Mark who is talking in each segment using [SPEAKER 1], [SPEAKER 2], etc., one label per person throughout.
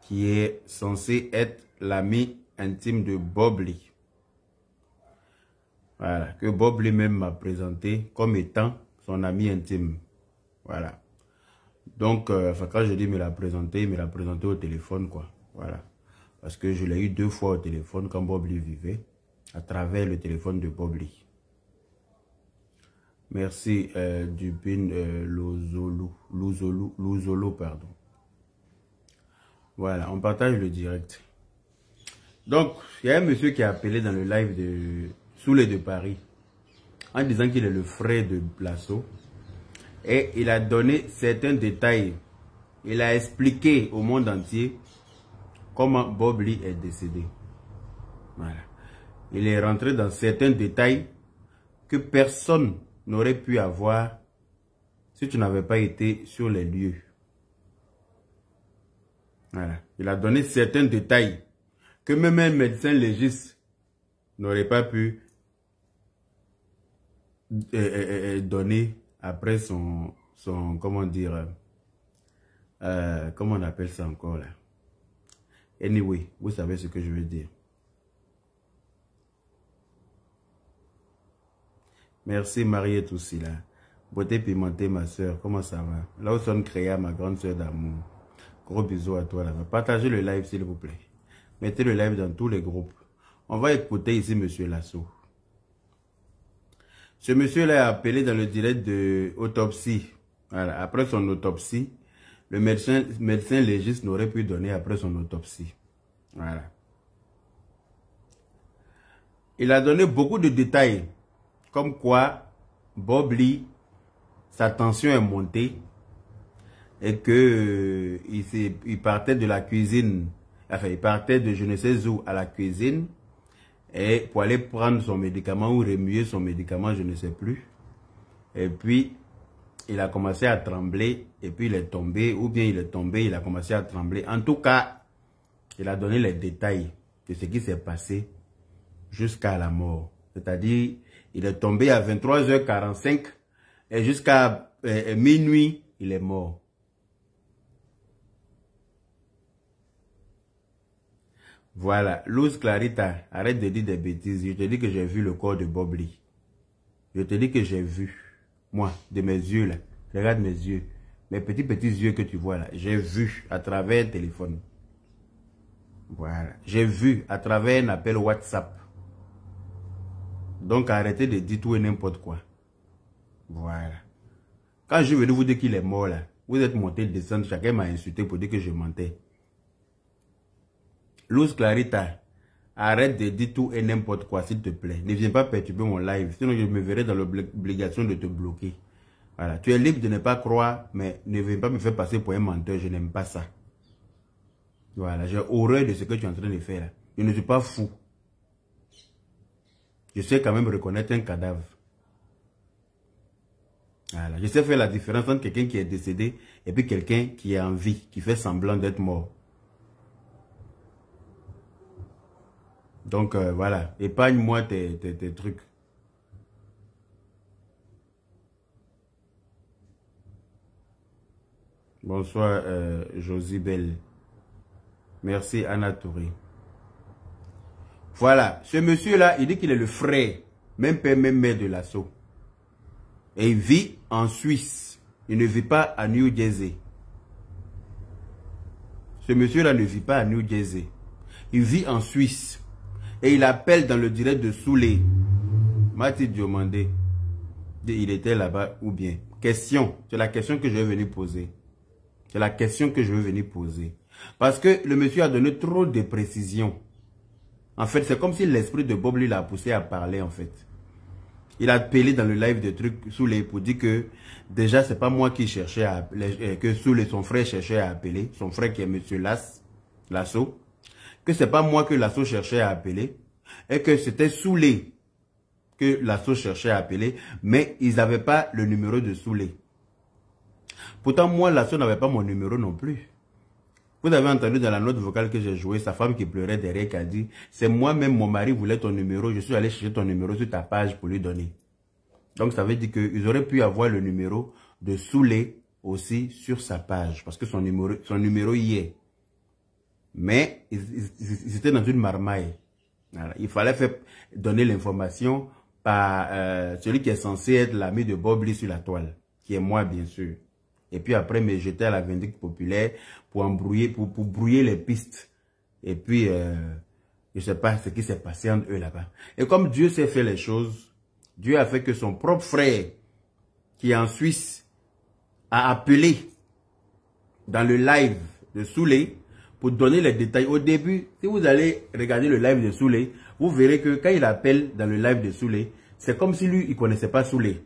[SPEAKER 1] qui est censé être l'ami intime de Bob Lee. Voilà, que Bob lui-même m'a présenté comme étant son ami intime. Voilà. Donc, quand je dis me l'a présenté, il me l'a présenté au téléphone, quoi. Voilà. Parce que je l'ai eu 2 fois au téléphone quand Bob Lee vivait, à travers le téléphone de Bob Lee. Merci, Dupin Louzolo, pardon. Voilà, on partage le direct. Donc, il y a un monsieur qui a appelé dans le live de Soulé de Paris, en disant qu'il est le frère de Lasso. Et il a donné certains détails. Il a expliqué au monde entier comment Bob Lee est décédé. Voilà. Il est rentré dans certains détails que personne n'aurait pu avoir si tu n'avais pas été sur les lieux. Voilà. Il a donné certains détails que même un médecin légiste n'aurait pas pu donner après son comment dire, comment on appelle ça encore là. Anyway, vous savez ce que je veux dire. Merci Mariette aussi là. Beauté pimentée ma soeur, comment ça va? Là où sonne Créa, ma grande soeur d'amour. Gros bisous à toi là. Partagez le live s'il vous plaît. Mettez le live dans tous les groupes. On va écouter ici monsieur Lasso. Ce monsieur-là a appelé dans le direct de autopsie. Voilà. Après son autopsie, le médecin légiste n'aurait pu donner après son autopsie. Voilà. Il a donné beaucoup de détails. Comme quoi, Bob Lee, sa tension est montée. Et que il partait de la cuisine. Enfin, il partait de je ne sais où à la cuisine. Et pour aller prendre son médicament ou remuer son médicament, je ne sais plus. Et puis, il a commencé à trembler. Et puis, il est tombé. Ou bien il est tombé, il a commencé à trembler. En tout cas, il a donné les détails de ce qui s'est passé jusqu'à la mort. C'est-à-dire, il est tombé à 23h45 et jusqu'à minuit, il est mort. Voilà, Luz Clarita, arrête de dire des bêtises. Je te dis que j'ai vu le corps de Bob Lee. Je te dis que j'ai vu, moi, de mes yeux là. Regarde mes yeux, mes petits yeux que tu vois là. J'ai vu à travers un téléphone. Voilà, j'ai vu à travers un appel WhatsApp. Donc arrêtez de dire tout et n'importe quoi. Voilà. Quand je suis venu vous dire qu'il est mort là, vous êtes monté, descendu, chacun m'a insulté pour dire que je mentais. Luz Clarita, arrête de dire tout et n'importe quoi, s'il te plaît. Ne viens pas perturber mon live, sinon je me verrai dans l'obligation de te bloquer. Voilà, tu es libre de ne pas croire, mais ne viens pas me faire passer pour un menteur, je n'aime pas ça. Voilà, j'ai horreur de ce que tu es en train de faire là. Je ne suis pas fou. Je sais quand même reconnaître un cadavre. Voilà, je sais faire la différence entre quelqu'un qui est décédé et puis quelqu'un qui est en vie, qui fait semblant d'être mort. Donc voilà, épargne-moi tes trucs. Bonsoir Josibel. Merci Anna Touré. Voilà, ce monsieur-là, il dit qu'il est le frère, même père, même mère de Lasso. Et il vit en Suisse. Il ne vit pas à New Jersey. Ce monsieur-là ne vit pas à New Jersey. Il vit en Suisse. Et il appelle dans le direct de Soulé. M'a-t-il demandé. Il était là-bas ou bien. Question. C'est la question que je vais venir poser. C'est la question que je vais venir poser. Parce que le monsieur a donné trop de précisions. En fait, c'est comme si l'esprit de Bob Lee l'a poussé à parler, en fait. Il a appelé dans le live de trucs Soulé pour dire que déjà, c'est pas moi qui cherchais à appeler, que Soulé, son frère, cherchait à appeler. Son frère qui est monsieur Lasso. Que c'est pas moi que Lasso cherchait à appeler. Et que c'était Soulé que Lasso cherchait à appeler. Mais ils n'avaient pas le numéro de Soulé. Pourtant, moi, Lasso n'avait pas mon numéro non plus. Vous avez entendu dans la note vocale que j'ai jouée, sa femme qui pleurait derrière qui a dit « C'est moi-même, mon mari voulait ton numéro, je suis allé chercher ton numéro sur ta page pour lui donner. » Donc ça veut dire qu'ils auraient pu avoir le numéro de Soulé aussi sur sa page, parce que son numéro y est. Mais ils étaient dans une marmaille. Voilà. Il fallait donner l'information par celui qui est censé être l'ami de Bob Lee sur la toile, qui est moi bien sûr. Et puis après me jeter à la vindicte populaire pour embrouiller, pour brouiller les pistes. Et puis, je ne sais pas ce qui s'est passé entre eux là-bas. Et comme Dieu sait faire les choses, Dieu a fait que son propre frère, qui est en Suisse, a appelé dans le live de Soulé pour donner les détails. Au début, si vous allez regarder le live de Soulé, vous verrez que quand il appelle dans le live de Soulé, c'est comme si lui, il ne connaissait pas Soulé.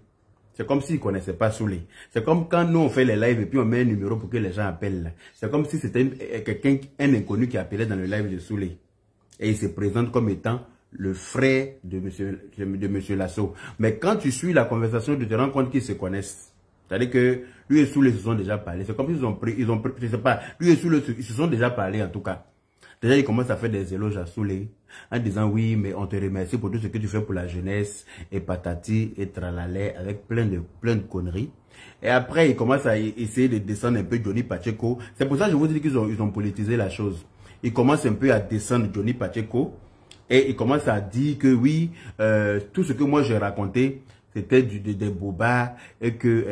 [SPEAKER 1] C'est comme s'il ne connaissait pas Soulé. C'est comme quand nous, on fait les lives et puis on met un numéro pour que les gens appellent. C'est comme si c'était quelqu'un, un inconnu qui appelait dans le live de Soulé. Et il se présente comme étant le frère de monsieur Lasso. Mais quand tu suis la conversation, tu te rends compte qu'ils se connaissent. C'est-à-dire que lui et Soulé se sont déjà parlé. C'est comme s'ils ont pris, je sais pas, lui et Soulé, ils se sont déjà parlé en tout cas. Déjà, il commence à faire des éloges à Soulé en disant oui, mais on te remercie pour tout ce que tu fais pour la jeunesse et patati et tralalé avec plein de conneries. Et après, il commence à essayer de descendre un peu Johnny Pacheco. C'est pour ça que je vous dis qu'ils ont politisé la chose. Il commence un peu à descendre Johnny Pacheco et il commence à dire que oui, tout ce que moi j'ai raconté, c'était des bobards et que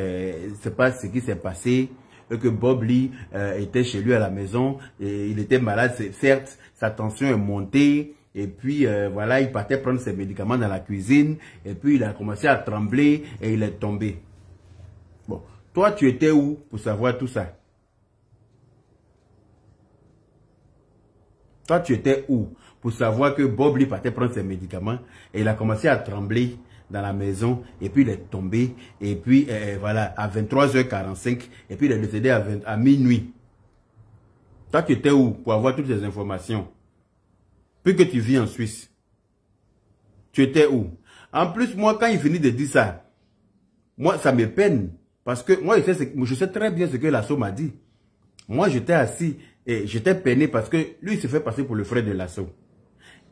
[SPEAKER 1] c'est pas ce qui s'est passé. Et que Bob Lee était chez lui à la maison, et il était malade, certes, sa tension est montée, et puis voilà, il partait prendre ses médicaments dans la cuisine, et puis il a commencé à trembler, et il est tombé. Bon, toi tu étais où pour savoir tout ça? Toi tu étais où pour savoir que Bob Lee partait prendre ses médicaments, et il a commencé à trembler dans la maison, et puis il est tombé, et puis voilà, à 23h45, et puis il est décédé à minuit. Toi, tu étais où pour avoir toutes ces informations? Puis que tu vis en Suisse. Tu étais où? En plus, moi, quand il finit de dire ça, moi, ça me peine, parce que moi, je sais très bien ce que Lasso m'a dit. Moi, j'étais assis, et j'étais peiné, parce que lui, il se fait passer pour le frère de Lasso.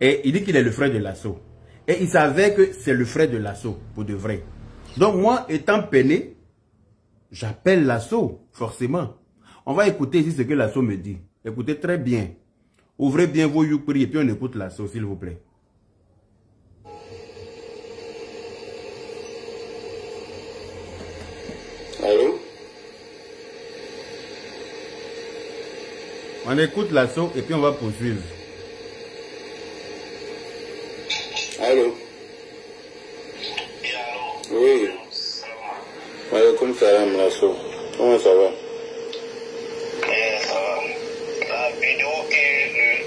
[SPEAKER 1] Et il dit qu'il est le frère de Lasso. Et il savait que c'est le frère de Lasso, pour de vrai. Donc moi, étant peiné, j'appelle Lasso, forcément. On va écouter ici ce que Lasso me dit. Écoutez très bien. Ouvrez bien vos youpris et puis on écoute Lasso, s'il vous plaît.
[SPEAKER 2] Allô?
[SPEAKER 1] On écoute Lasso et puis on va poursuivre.
[SPEAKER 2] Allô? Oui. Maaleykum salam, Lasso. Comment ça va?
[SPEAKER 3] Ça va. La vidéo que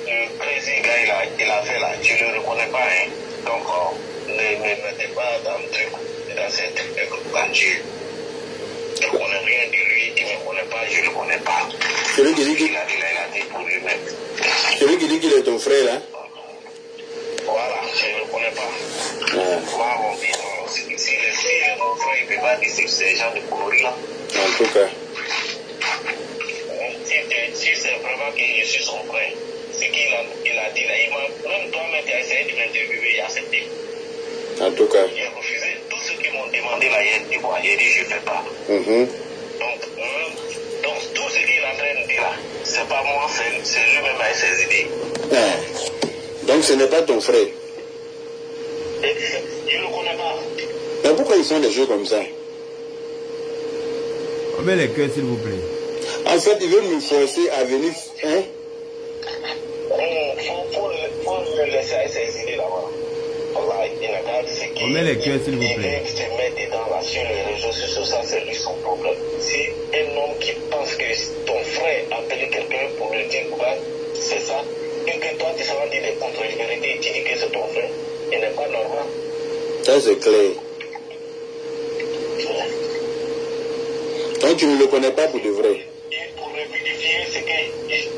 [SPEAKER 3] le président il a fait là, tu ne le reconnais pas, hein? Donc, ne mettez pas dans cette candidature. Je ne connais rien de lui, il ne me connaît pas, je ne le connais pas.
[SPEAKER 2] Celui qui dit qu'il
[SPEAKER 3] a dit pour lui-même.
[SPEAKER 2] Celui qui dit qu'il est ton frère là?
[SPEAKER 3] Voilà, je ne le connais pas. Moi, mon fils, si mon frère ne peut pas dire ces gens de coloris là.
[SPEAKER 2] En tout cas.
[SPEAKER 3] Si c'est vraiment que je suis son frère, ce qu'il a dit là, même toi-même, tu as essayé de m'interviewer et accepté.
[SPEAKER 2] En tout cas.
[SPEAKER 3] J'ai refusé tout ce qu'ils m'ont demandé là, j'ai dit je ne fais pas. Donc tout ce qu'il est en train de dire là, c'est pas moi, c'est lui-même avec ses idées.
[SPEAKER 2] Donc ce n'est pas ton frère.
[SPEAKER 3] Je ne le connais pas.
[SPEAKER 2] Mais pourquoi ils font des jeux comme ça?
[SPEAKER 1] On met les cœurs, s'il vous plaît.
[SPEAKER 2] En fait, ils veulent me forcer à venir. Hein?
[SPEAKER 3] Faut le laisser avec ses idées là-bas.
[SPEAKER 1] On met les cœurs, s'il vous plaît.
[SPEAKER 3] Il se met dedans là sur les réseaux sociaux, ça c'est lui son problème. Si un homme qui pense que ton frère appelle quelqu'un pour lui dire c'est ça, et que toi tu s'en dis des contre-vérités et tu dis que c'est ton frère, il n'est pas normal.
[SPEAKER 2] Ça c'est clair. Donc tu ne le connais pas pour de vrai.
[SPEAKER 3] Et pour vérifier ce que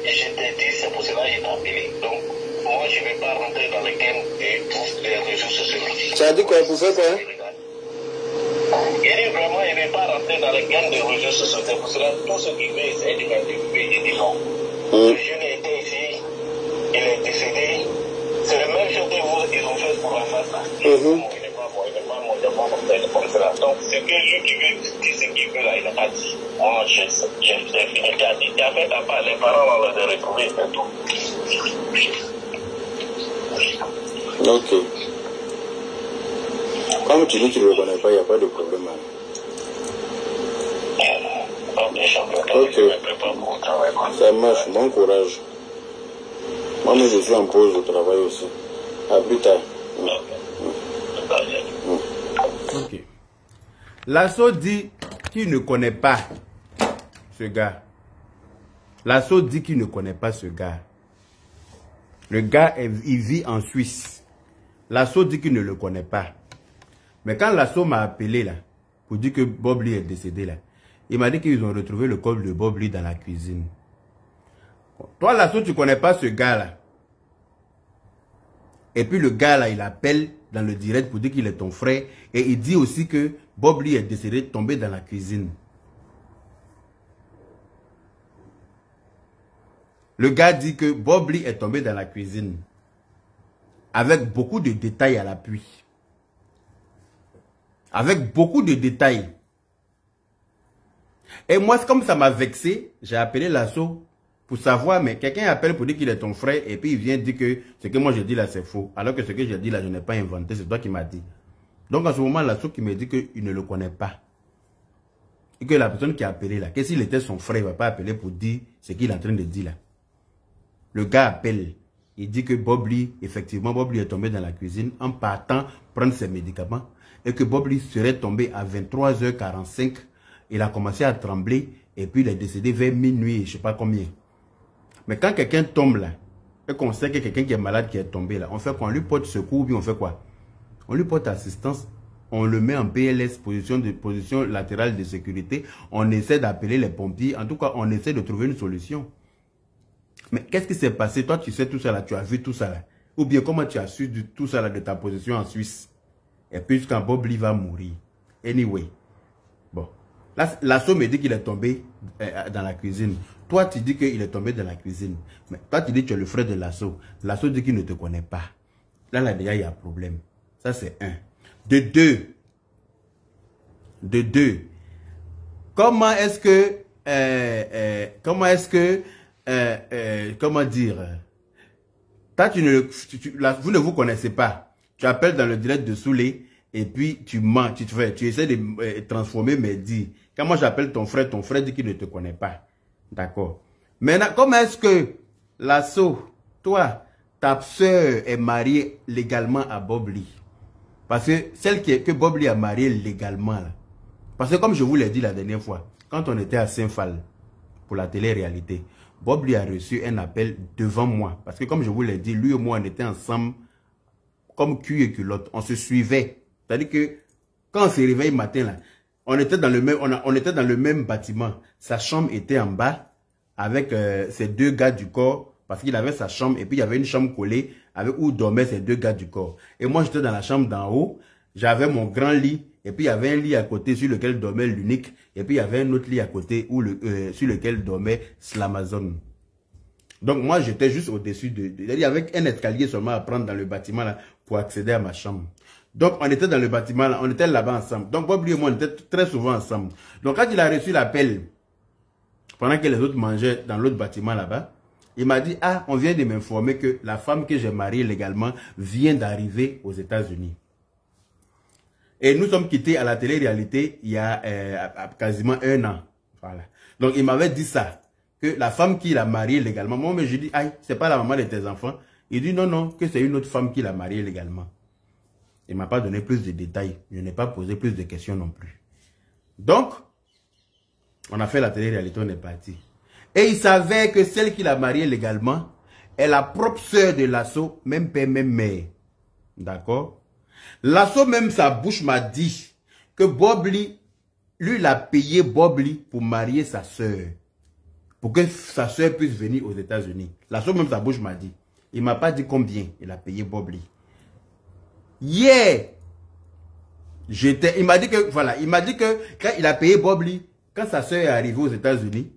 [SPEAKER 3] je t'ai dit, c'est pour cela que je t'ai appelé. Donc moi je ne vais pas rentrer dans les games des réseaux sociaux.
[SPEAKER 2] Ça a dit quoi pour faire quoi?
[SPEAKER 3] Il dit vraiment, il ne veut pas rentrer dans les games des réseaux sociaux. C'est pour cela que tout ce qu'il veut essayer de m'interviewer, il dit non. Le jeune était ici, il est décédé. C'est la même chose que vous, ils ont fait pour la face là. Il n'est pas bon, il n'est pas mon demande comme cela. Donc c'est que lui qui veut dire ce qu'il veut là, il n'a pas dit. Moi, j'ai fini de dire. Et en fait, à part les parents, on les a retrouvés et tout.
[SPEAKER 2] Ok. Comme tu dis que tu ne le connais pas, il n'y a pas de problème. Ok. Ça marche, bon courage. Moi, je suis en pause de travail aussi. À plus tard.
[SPEAKER 1] Ok. Lasso dit qu'il ne connaît pas ce gars. Lasso dit qu'il ne connaît pas ce gars. Le gars, il vit en Suisse. Lasso dit qu'il ne le connaît pas. Mais quand Lasso m'a appelé là, pour dire que Bob Lee est décédé là, il m'a dit qu'ils ont retrouvé le corps de Bob Lee dans la cuisine. Toi, Lasso, tu ne connais pas ce gars là. Et puis le gars là, il appelle dans le direct pour dire qu'il est ton frère. Et il dit aussi que Bob Lee est décédé, tombé dans la cuisine. Le gars dit que Bob Lee est tombé dans la cuisine. Avec beaucoup de détails à l'appui. Avec beaucoup de détails. Et moi, comme ça m'a vexé, j'ai appelé Lasso pour savoir, mais quelqu'un appelle pour dire qu'il est ton frère et puis il vient dire que ce que moi je dis là c'est faux. Alors que ce que j'ai dit là, je n'ai pas inventé, c'est toi qui m'as dit. Donc en ce moment, Lasso qui me dit qu'il ne le connaît pas. Et que la personne qui a appelé là, que s'il était son frère, il ne va pas appeler pour dire ce qu'il est en train de dire là. Le gars appelle, il dit que Bob Lee, effectivement, Bob Lee est tombé dans la cuisine en partant prendre ses médicaments et que Bob Lee serait tombé à 23h45. Il a commencé à trembler et puis il est décédé vers minuit, je ne sais pas combien. Mais quand quelqu'un tombe là, et qu'on sait que quelqu'un qui est malade qui est tombé là, on fait quoi? On lui porte secours, puis on fait quoi? On lui porte assistance, on le met en PLS, position latérale de sécurité, on essaie d'appeler les pompiers, en tout cas on essaie de trouver une solution. Mais qu'est-ce qui s'est passé? Toi tu sais tout ça là, tu as vu tout ça là. Ou bien comment tu as su tout ça là de ta position en Suisse? Et puis quand Bob Lee va mourir. Anyway. Bon. Lasso me dit qu'il est tombé dans la cuisine. Toi, tu dis qu'il est tombé dans la cuisine. Mais toi, tu dis que tu es le frère de Lasso. Lasso dit qu'il ne te connaît pas. Là, déjà, il y a un problème. Ça, c'est un. De deux. Comment est-ce que... comment dire... Toi, vous ne vous connaissez pas. Tu appelles dans le direct de Soulé et puis tu mens. Tu essaies de transformer mes dits. Quand moi, j'appelle ton frère dit qu'il ne te connaît pas. D'accord. Maintenant, comment est-ce que Lasso, toi, ta soeur est mariée légalement à Bob Lee? Parce que celle que Bob Lee a mariée légalement, là. Parce que comme je vous l'ai dit la dernière fois, quand on était à Saint-Phal pour la télé-réalité, Bob Lee a reçu un appel devant moi. Parce que comme je vous l'ai dit, lui et moi, on était ensemble comme cul et culotte. On se suivait. C'est-à-dire que quand on se réveille le matin, là, on était dans le même bâtiment. Sa chambre était en bas avec ses deux gars du corps parce qu'il avait sa chambre et puis il y avait une chambre collée avec où dormaient ses deux gars du corps. Et moi, j'étais dans la chambre d'en haut. J'avais mon grand lit et puis il y avait un lit à côté sur lequel dormait l'unique et puis il y avait un autre lit à côté sur lequel dormait Slamazon. Donc moi, j'étais juste au-dessus il y avait un escalier seulement à prendre dans le bâtiment là pour accéder à ma chambre. Donc, on était dans le bâtiment, là, on était là-bas ensemble. Donc, Bob Lee et moi, on était très souvent ensemble. Donc, quand il a reçu l'appel, pendant que les autres mangeaient dans l'autre bâtiment là-bas, il m'a dit, ah, on vient de m'informer que la femme que j'ai mariée légalement vient d'arriver aux États-Unis. Et nous sommes quittés à la télé-réalité il y a quasiment 1 an. Voilà. Donc, il m'avait dit ça, que la femme qui l'a mariée légalement, moi, mais je dis, aïe, c'est pas la maman de tes enfants. Il dit, non, non, que c'est une autre femme qui l'a mariée légalement. Il ne m'a pas donné plus de détails. Je n'ai pas posé plus de questions non plus. Donc, on a fait la télé-réalité, on est parti. Et il savait que celle qui l'a mariée légalement est la propre sœur de Lasso, même père, même mère. D'accord? Lasso, même sa bouche m'a dit que Bob Lee, lui, il a payé Bob Lee pour marier sa sœur. Pour que sa sœur puisse venir aux États-Unis. Lasso, même sa bouche m'a dit. Il ne m'a pas dit combien il a payé Bob Lee. Yeah! Il m'a dit que, voilà, il m'a dit que quand il a payé Bob Lee, quand sa soeur est arrivée aux États-Unis,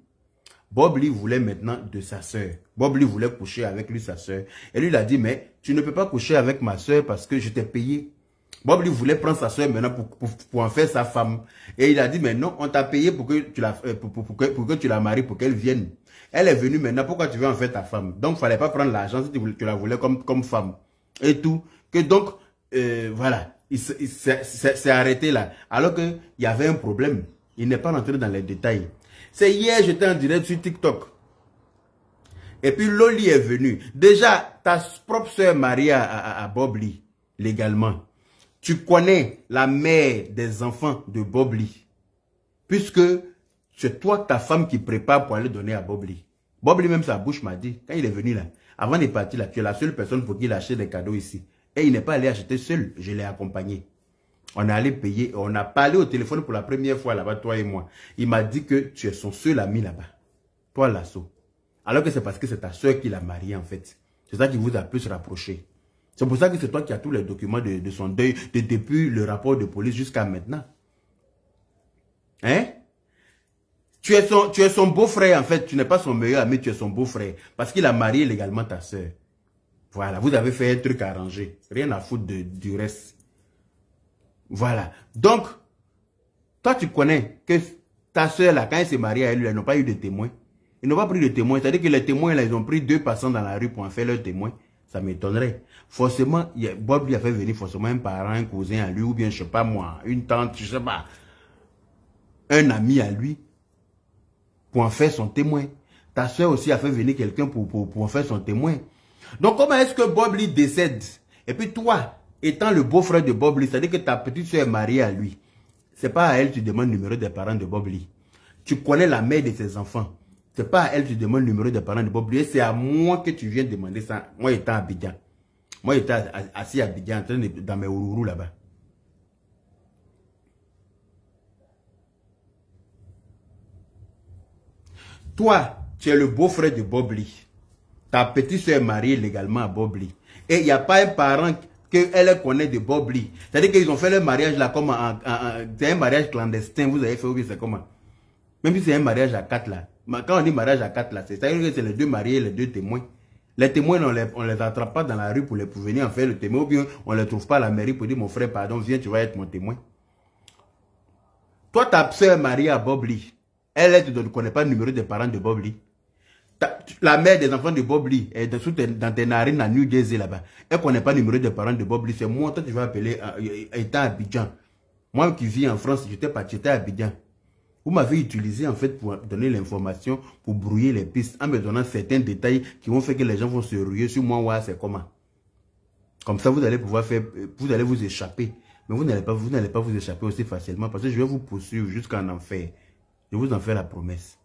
[SPEAKER 1] Bob Lee voulait maintenant de sa soeur. Bob Lee voulait coucher avec lui, sa soeur. Et lui, il a dit, mais tu ne peux pas coucher avec ma soeur parce que je t'ai payé. Bob Lee voulait prendre sa soeur maintenant pour en faire sa femme. Et il a dit, mais non, on t'a payé pour que tu la maries, pour qu'elle vienne. Elle est venue maintenant, pourquoi tu veux en faire ta femme? Donc, il ne fallait pas prendre l'argent si tu la voulais comme femme. Et tout. Que donc, voilà, il s'est arrêté là. Alors qu'il y avait un problème. Il n'est pas rentré dans les détails. C'est hier, j'étais en direct sur TikTok. Et puis Loli est venu. Déjà, ta propre soeur mariée à Bob Lee, légalement. Tu connais la mère des enfants de Bob Lee. Puisque c'est toi, ta femme, qui prépare pour aller donner à Bob Lee. Bob Lee, même sa bouche m'a dit, quand il est venu là, avant de partir là, tu es la seule personne pour qui il achète des cadeaux ici. Et il n'est pas allé acheter seul, je l'ai accompagné. On est allé payer, on a parlé au téléphone pour la première fois là-bas, toi et moi. Il m'a dit que tu es son seul ami là-bas. Toi, Lasso. Alors que c'est parce que c'est ta soeur qui l'a marié en fait. C'est ça qui vous a plus rapproché. C'est pour ça que c'est toi qui as tous les documents de son deuil, depuis le rapport de police jusqu'à maintenant. Hein? Tu es son beau-frère en fait, tu n'es pas son meilleur ami, tu es son beau-frère. Parce qu'il a marié légalement ta soeur. Voilà, vous avez fait un truc arrangé. Rien à foutre du reste. Voilà. Donc, toi tu connais que ta soeur là, quand elle s'est mariée à elle, ils n'ont pas eu de témoins. Ils n'ont pas pris de témoins. C'est-à-dire que les témoins là, ils ont pris 2 passants dans la rue pour en faire leurs témoins. Ça m'étonnerait. Forcément, Bob lui a fait venir forcément un parent, un cousin à lui, ou bien je sais pas moi, une tante, je sais pas, un ami à lui, pour en faire son témoin. Ta soeur aussi a fait venir quelqu'un pour en faire son témoin. Donc comment est-ce que Bob Lee décède? Et puis toi, étant le beau-frère de Bob Lee, c'est-à-dire que ta petite soeur est mariée à lui. C'est pas à elle que tu demandes le numéro des parents de Bob Lee. Tu connais la mère de ses enfants. C'est pas à elle que tu demandes le numéro des parents de Bob Lee. C'est à moi que tu viens demander ça. Moi, étant à Abidjan. Moi, j'étais assis à Abidjan, en train de, dans mes ourourous là-bas. Toi, tu es le beau-frère de Bob Lee. Ta petite soeur est mariée légalement à Bob Lee. Et il n'y a pas un parent qu'elle connaît de Bob Lee. C'est-à-dire qu'ils ont fait leur mariage là comme c'est un mariage clandestin. Vous avez fait oublier c'est comment? Même si c'est un mariage à 4 là. Quand on dit mariage à 4 là, c'est-à-dire que c'est les 2 mariés et les 2 témoins. Les témoins, on les attrape pas dans la rue pour venir en faire le témoin. Ou bien on les trouve pas à la mairie pour dire mon frère, pardon, viens, tu vas être mon témoin. Toi, ta soeur est mariée à Bob Lee. Elle ne connaît pas le numéro des parents de Bob Lee. La mère des enfants de Bob Lee est dans tes narines à New Jersey là-bas. Elle ne connaît pas le numéro des parents de Bob Lee. C'est moi, toi tu vas appeler étant à Abidjan. Moi qui vis en France, j'étais à Abidjan. Vous m'avez utilisé en fait pour donner l'information, pour brouiller les pistes, en me donnant certains détails qui vont faire que les gens vont se ruer sur moi. Ouais, c'est comment? Comme ça, vous allez pouvoir faire, vous allez vous échapper. Mais vous n'allez pas vous échapper aussi facilement parce que je vais vous poursuivre jusqu'en enfer. Je vous en fais la promesse.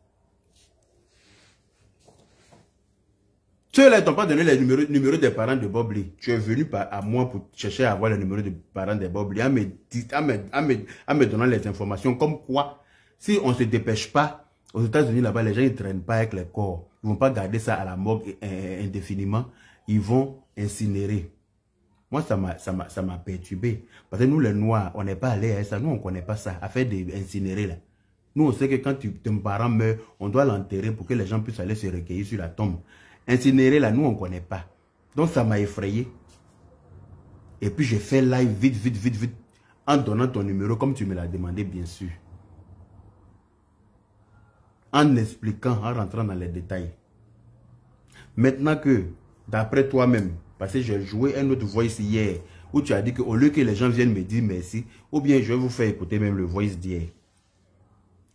[SPEAKER 1] Ceux-là, ils t'ont pas donné les numéros des parents de Bob Lee. Tu es venu à moi pour chercher à avoir le numéro des parents de Bob Lee, en me donnant les informations comme quoi, si on ne se dépêche pas, aux États-Unis, là-bas, les gens ne traînent pas avec les corps. Ils ne vont pas garder ça à la morgue indéfiniment. Ils vont incinérer. Moi, ça m'a perturbé. Parce que nous, les Noirs, on n'est pas allés à ça. Nous, on ne connaît pas ça. À faire d'incinérer, là. Nous, on sait que quand ton parent meurt, on doit l'enterrer pour que les gens puissent aller se recueillir sur la tombe. Incinérer, là, nous, on ne connaît pas. Donc, ça m'a effrayé. Et puis, j'ai fait live vite, en donnant ton numéro, comme tu me l'as demandé, bien sûr. En expliquant, en rentrant dans les détails. Maintenant que, d'après toi-même, parce que j'ai joué un autre voice hier, où tu as dit qu'au lieu que les gens viennent me dire merci, ou bien je vais vous faire écouter même le voice d'hier.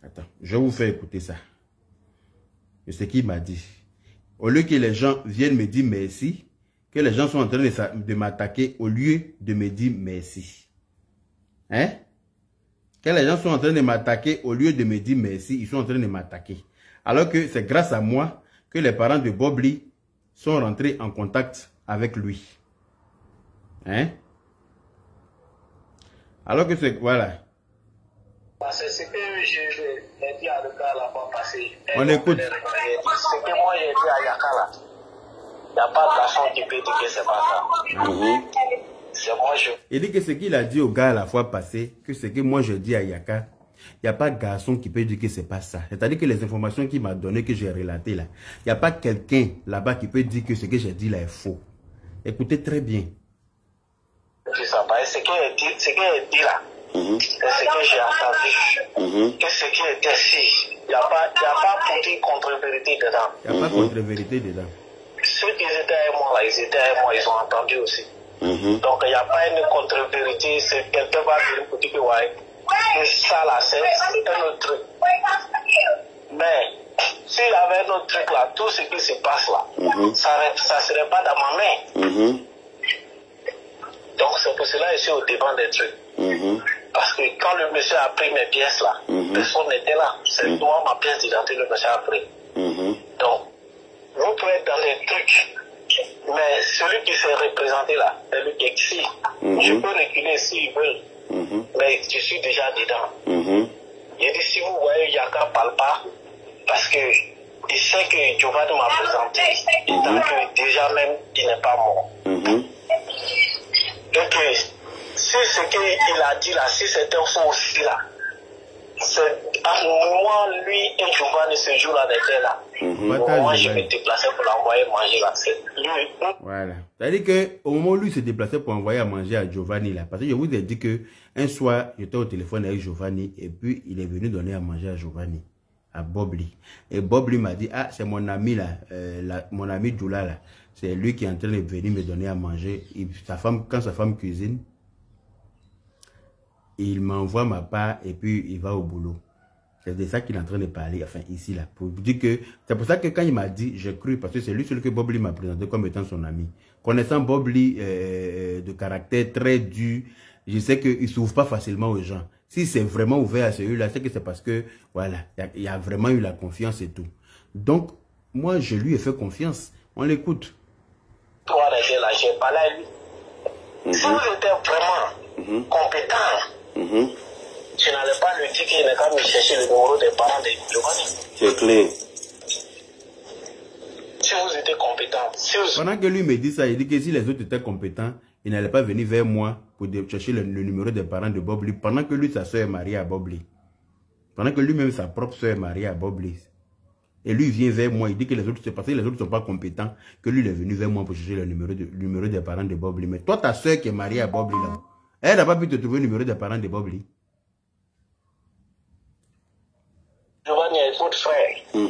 [SPEAKER 1] Attends, je vais vous faire écouter ça. C'est ce qu'il m'a dit. Au lieu que les gens viennent me dire merci, que les gens sont en train de m'attaquer au lieu de me dire merci. Hein? Que les gens sont en train de m'attaquer au lieu de me dire merci, ils sont en train de m'attaquer. Alors que c'est grâce à moi que les parents de Bob Lee sont rentrés en contact avec lui. Hein? Alors que c'est... Voilà.
[SPEAKER 3] Parce que ce que j'ai dit à Yaka la fois passée.
[SPEAKER 1] On écoute.
[SPEAKER 3] Ce que moi j'ai dit à Yaka là. Il n'y a pas de garçon qui peut dire que c'est pas ça. C'est moi je...
[SPEAKER 1] Il dit que ce qu'il a dit au gars la fois passée, que ce que moi je dis à Yaka, il n'y a pas de garçon qui peut dire que c'est pas ça. C'est-à-dire que les informations qu'il m'a données, que j'ai relatées là, il n'y a pas quelqu'un là-bas qui peut dire que ce que j'ai dit là est faux. Écoutez très bien.
[SPEAKER 3] C'est ça, parce que ce qu'il dit là, c'est ce que j'ai entendu. Que ce qui était si, Il n'y a pas petite contre-vérité dedans.
[SPEAKER 1] Il n'y a pas contre-vérité dedans.
[SPEAKER 3] Ceux qui étaient avec moi, là, ils ont entendu aussi. Donc, il n'y a pas une contre-vérité. C'est quelqu'un va dire pour dire que ouais, ça là, c'est un autre truc. Mais, s'il y avait un autre truc là, tout ce qui se passe là, ça ne serait pas dans ma main. Donc, c'est pour cela que je suis au devant des trucs. Parce que quand le monsieur a pris mes pièces là, personne n'était là. C'est moi, ma pièce d'identité, le monsieur a pris. Donc, vous pouvez être dans les trucs, mais celui qui s'est représenté là, c'est lui qui est ici. Je peux reculer s'il veut, mais je suis déjà dedans. Il dit, si vous voyez Yaka parle pas, parce que il sait que Giovanni m'a présenté, et tant que déjà même, il n'est pas mort. Donc, si ce qu'il a dit là, si c'est un faux aussi là, moi, lui et Giovanni ce jour-là n'étaient là. Moi, je me déplaçais pour l'envoyer manger là. C'est lui.
[SPEAKER 1] Voilà. C'est-à-dire qu'au moment où lui se déplaçait pour envoyer à manger à Giovanni là, parce que je vous ai dit qu'un soir, j'étais au téléphone avec Giovanni et puis il est venu donner à manger à Giovanni, à Bob Lee. Et Bob Lee m'a dit, ah, c'est mon ami là, mon ami Djoula là. C'est lui qui est en train de venir me donner à manger. Quand sa femme cuisine, il m'envoie ma part et puis il va au boulot. C'est de ça qu'il est en train de parler, enfin ici là, pour dire que c'est pour ça que quand il m'a dit, j'ai cru, parce que c'est lui celui que Bob Lee m'a présenté comme étant son ami. Connaissant Bob Lee de caractère très dur, je sais qu'il ne s'ouvre pas facilement aux gens. Si c'est vraiment ouvert à celui-là, c'est que c'est parce que, voilà, il y a vraiment eu la confiance et tout. Donc, moi, je lui ai fait confiance. On l'écoute.
[SPEAKER 3] Toi, là, j'ai parlé à lui. Si vous étiez vraiment compétent, tu n'allais pas lui dire qu'il n'est qu'à me chercher le numéro des parents de Giovanni.
[SPEAKER 2] C'est clair.
[SPEAKER 3] Si vous étiez compétent.
[SPEAKER 1] Pendant que lui me dit ça, il dit que si les autres étaient compétents, il n'allait pas venir vers moi pour chercher le numéro des parents de Bob Lee. Pendant que lui, sa soeur est mariée à Bob Lee. Pendant que lui-même, sa propre soeur est mariée à Bob Lee. Et lui vient vers moi, il dit que les autres, c'est parce que les autres ne sont pas compétents, que lui il est venu vers moi pour chercher le numéro des parents de Bob Lee. Mais toi, ta soeur qui est mariée à Bob Lee, là, elle n'a pas pu te trouver le numéro des parents de Bob Lee.
[SPEAKER 3] Giovanni est votre frère. Mais,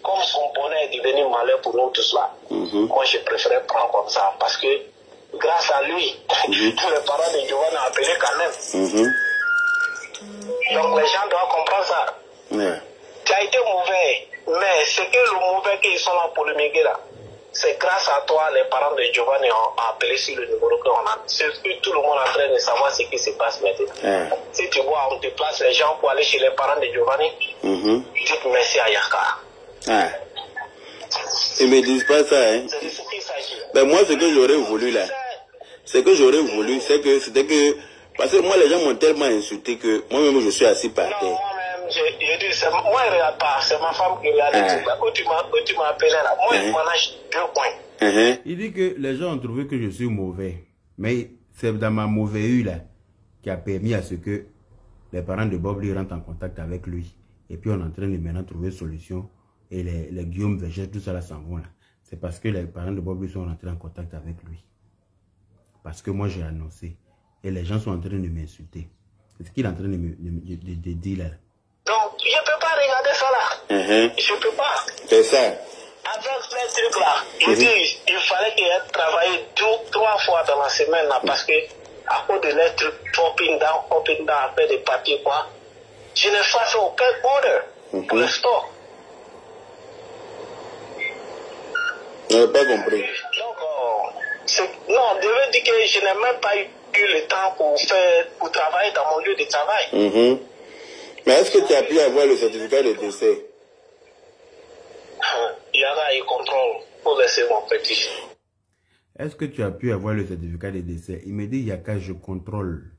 [SPEAKER 3] comme son bonheur est devenu malheur pour nous tous là, moi je préférais prendre comme ça. Parce que, grâce à lui, tous les parents de Giovanni ont appelé quand même. Donc les gens doivent comprendre ça. Tu as été mauvais, mais c'est que le mauvais qu'ils sont là pour le miguer là. C'est grâce à toi, les parents de Giovanni ont appelé sur le numéro qu'on a. C'est que tout le monde est en train de savoir ce qui se passe maintenant. Si tu vois, on déplace les gens pour aller chez les parents de Giovanni, dites merci à Yaka.
[SPEAKER 2] Ils ne me disent pas ça, hein.
[SPEAKER 3] C'est de ce qu'il s'agit.
[SPEAKER 2] Ben moi, ce que j'aurais voulu là, c'est que parce que moi, les gens m'ont tellement insulté que moi-même, je suis assis par terre.
[SPEAKER 3] Non, moi-même, je dis, moi, je regarde pas. C'est ma femme qui regarde tout là. Où tu m'as appelé là. Moi, je manage 2 points.
[SPEAKER 1] Il dit que les gens ont trouvé que je suis mauvais. Mais c'est dans ma mauvaise là qui a permis à ce que les parents de Bob Lee rentrent en contact avec lui. Et puis, on est en train de maintenant trouver une solution. Et les Guillaume Vergès, tout ça là s'en vont là. C'est parce que les parents de Bob Lee sont rentrés en contact avec lui. Parce que moi, j'ai annoncé. Et les gens sont en train de m'insulter. C'est ce qu'il est en train de dire là.
[SPEAKER 3] Donc, je ne peux pas regarder ça là. Je ne peux pas.
[SPEAKER 2] C'est ça.
[SPEAKER 3] Avec les trucs là, il fallait qu'il ait travaillé 3 fois dans la semaine là, parce que à cause de les trucs up and down, après des papiers quoi, je n'ai pas fait aucun order pour le stock.
[SPEAKER 2] Je n'ai pas compris.
[SPEAKER 3] Donc, non, je veux dire que je n'ai même pas eu le temps pour travailler dans mon lieu de travail.
[SPEAKER 2] Mais est-ce que tu as pu avoir le certificat de décès?
[SPEAKER 3] Il y en a, il contrôle pour laisser mon petit.
[SPEAKER 1] Est-ce que tu as pu avoir le certificat de décès? Il me dit, Yaka, je contrôle.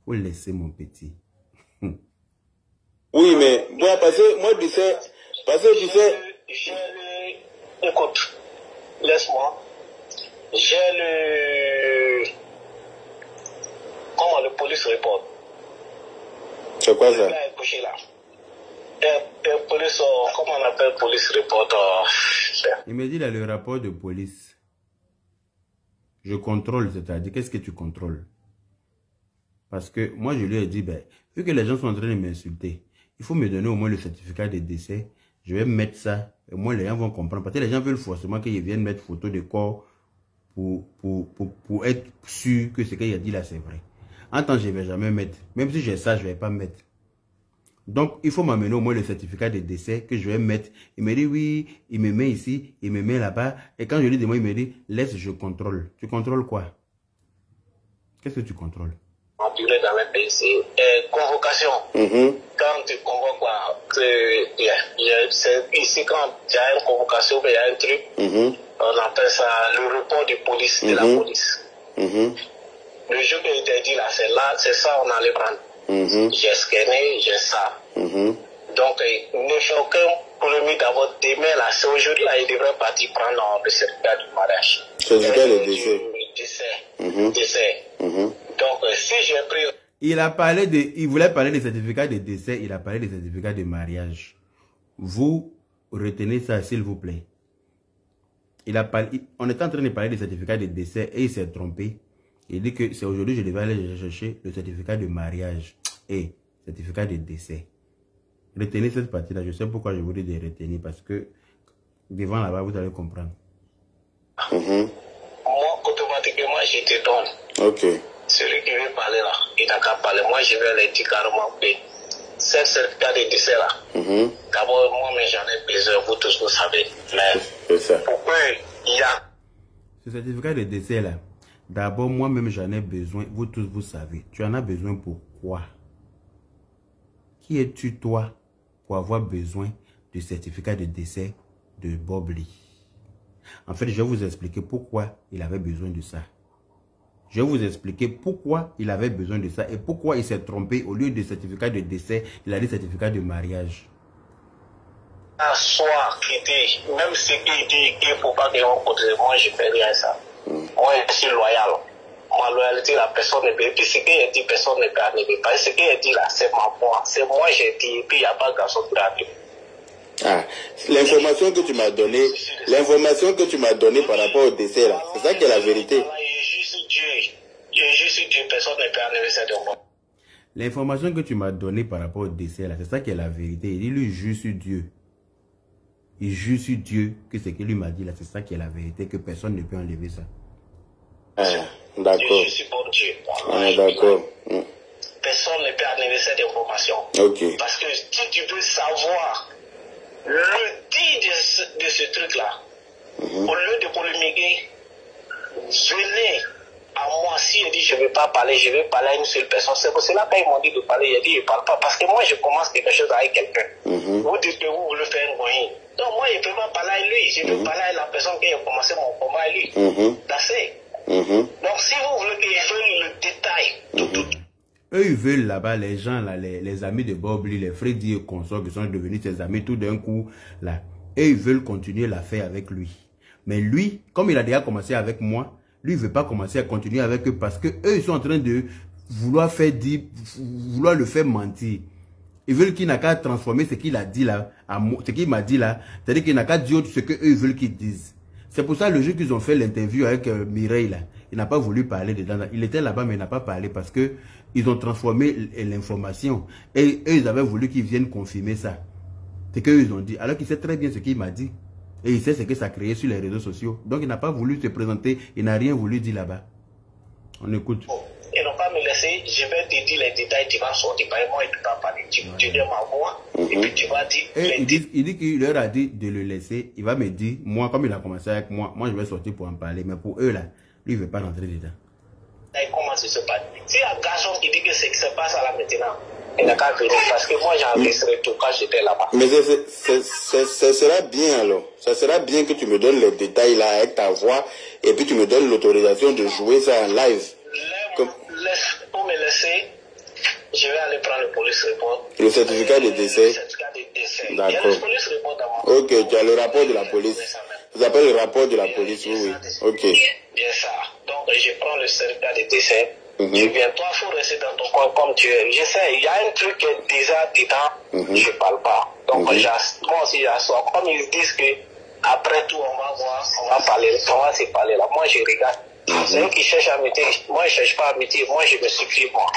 [SPEAKER 1] Faut laisser mon petit.
[SPEAKER 2] Oui, mais moi, parce que moi, tu sais,
[SPEAKER 3] écoute, laisse-moi. J'ai comment le police report.
[SPEAKER 2] C'est quoi ça?
[SPEAKER 3] Police, comment on appelle police report?
[SPEAKER 1] Il me dit là le rapport de police. Je contrôle, c'est-à-dire, qu'est-ce que tu contrôles? Parce que moi, je lui ai dit, ben, Vu que les gens sont en train de m'insulter, il faut me donner au moins le certificat de décès. Je vais mettre ça. Au moins, les gens vont comprendre. Parce que les gens veulent forcément qu'ils viennent mettre photo de corps pour être sûr que ce qu'il a dit là, c'est vrai. En temps, je ne vais jamais mettre. Même si j'ai ça, je ne vais pas mettre. Donc, il faut m'amener au moins le certificat de décès que je vais mettre. Il me dit oui, il me met ici, il me met là-bas. Et quand je lui demande, il me dit, laisse, je contrôle. Tu contrôles quoi? Qu'est-ce que tu contrôles?
[SPEAKER 3] En durée dans les pays, c'est convocation. Quand tu convoques quoi, c'est ici quand il y a une convocation, il y a un truc, on appelle ça le report de police, de la police. Le jour que je t'ai dit là, c'est ça, on allait prendre. J'ai scanné, j'ai ça. Donc, ne fais aucun problème d'abord demain là, c'est aujourd'hui là, il devrait partir prendre le certificat du mariage.
[SPEAKER 1] Certificat de décès.
[SPEAKER 3] Décès. Donc, si j'ai pris...
[SPEAKER 1] Il voulait parler des certificats de décès, il a parlé des certificats de mariage. Vous retenez ça, s'il vous plaît. On était en train de parler des certificats de décès et il s'est trompé. Il dit que c'est aujourd'hui, je devais aller chercher le certificat de mariage et certificat de décès. Retenez cette partie-là. Je sais pourquoi je vous dis de retenir, parce que devant là-bas, vous allez comprendre.
[SPEAKER 3] Moi, automatiquement, je te donne.
[SPEAKER 1] Ok.
[SPEAKER 3] Celui qui veut parler là, il n'a qu'à parler. Moi, je vais lui dire carrément que ce certificat de décès là, d'abord, moi, mais j'en ai besoin, vous tous, vous savez. Mais pourquoi il y a...
[SPEAKER 1] Ce certificat de décès là, d'abord, moi-même, j'en ai besoin. Vous tous, vous savez. Tu en as besoin pour quoi? Qui es-tu, toi, pour avoir besoin du certificat de décès de Bob Lee? En fait, je vais vous expliquer pourquoi il avait besoin de ça. Je vais vous expliquer pourquoi il avait besoin de ça et pourquoi il s'est trompé. Au lieu de certificat de décès, il a dit certificat de mariage.
[SPEAKER 3] Soit quitter, même ce qu'il dit qu'il ne faut pas que l'on continue, moi je ne fais rien à ça. Moi je suis loyal. Ma loyauté, la personne ne peut. Et puis ce qu'il a dit, personne ne peut arriver. Parce que ce qu'il a dit là, c'est ma voix. C'est moi j'ai dit, et puis il n'y a pas de garçon qui arrive.
[SPEAKER 2] Ah, l'information que tu m'as donnée, par rapport au décès là, c'est ça qui est la vérité.
[SPEAKER 3] Personne ne peut arriver cette fois.
[SPEAKER 1] L'information que tu m'as donnée par rapport au décès là, c'est ça qui est la vérité. Il dit lui jure sur Dieu. Il jure sur Dieu que ce qu'il lui m'a dit là, c'est ça qui est la vérité, que personne ne peut enlever ça.
[SPEAKER 2] Ah, d'accord.
[SPEAKER 3] Je suis pour Dieu.
[SPEAKER 2] Ah, d'accord.
[SPEAKER 3] Personne ne peut enlever cette information.
[SPEAKER 2] Ok.
[SPEAKER 3] Parce que si tu veux savoir le dit de ce truc-là, au lieu de polémiquer, venez à moi. Si je dis je ne vais pas parler, je vais parler à une seule personne. C'est pour cela quand ils m'ont dit de parler, j'ai dit je ne parle pas. Parce que moi, je commence quelque chose avec quelqu'un. Vous dites que vous voulez faire un moyen. Donc moi, je ne peux pas parler à lui. Je veux parler à la personne qui a commencé mon combat à lui. Donc si vous voulez que je fasse le détail,
[SPEAKER 1] Eux, ils veulent là-bas, les gens, là, les amis de Bob Lee, les Freddy et consorts qui sont devenus ses amis tout d'un coup, là. Et ils veulent continuer l'affaire avec lui. Mais lui, comme il a déjà commencé avec moi, lui, il ne veut pas commencer à continuer avec eux parce que eux, ils sont en train de vouloir le faire mentir. Ils veulent qu'il n'a qu'à transformer ce qu'il a dit là, ce qu'il m'a dit là, c'est-à-dire qu'il n'a qu'à dire ce qu'eux veulent qu'ils disent. C'est pour ça le jour qu'ils ont fait l'interview avec Mireille là, il n'a pas voulu parler dedans. Il était là-bas mais il n'a pas parlé parce que ils ont transformé l'information. Et eux, ils avaient voulu qu'ils viennent confirmer ça. C'est qu'eux, ils ont dit. Alors qu'il sait très bien ce qu'il m'a dit. Et il sait ce que ça a créé sur les réseaux sociaux. Donc il n'a pas voulu se présenter. Il n'a rien voulu dire là-bas. On écoute.
[SPEAKER 3] Ils n'ont pas me laissé. Je vais te dire les détails. Tu vas sortir. Moi, il ne peut pas parler. Tu dis ma voix. Et puis tu vas dire.
[SPEAKER 1] Et il dit qu'il leur a dit de le laisser. Il va me dire, moi, comme il a commencé avec moi, moi je vais sortir pour en parler. Mais pour eux là, lui, il ne veut pas rentrer dedans.
[SPEAKER 3] Comment ça se passe? Si un garçon qui dit que ce qui se passe à la maintenant, il n'a qu'à venir parce que moi j'enregistrais tout quand j'étais là-bas. Mais
[SPEAKER 2] ça sera bien alors. Ça sera bien que tu me donnes les détails là avec ta voix et puis tu me donnes l'autorisation de jouer ça en live.
[SPEAKER 3] Pour me laisser, je vais aller prendre le police report.
[SPEAKER 2] Le certificat de décès.
[SPEAKER 3] Le certificat de décès.
[SPEAKER 2] D'accord. Ok, tu as le rapport de la police. Ça s'appelle le rapport de la police, oui. Ok.
[SPEAKER 3] Bien ça. Donc je prends le certificat de décès. Je viens, toi, il faut rester dans ton coin comme tu es. Je sais, il y a un truc qui est déjà dedans, je ne parle pas. Donc moi aussi j'assois. Comme ils disent que après tout, on va voir, on va se parler là. Moi je regarde. C'est eux qui cherchent à m'aider. Moi je ne cherche pas à m'aider. Moi je me supplie moi.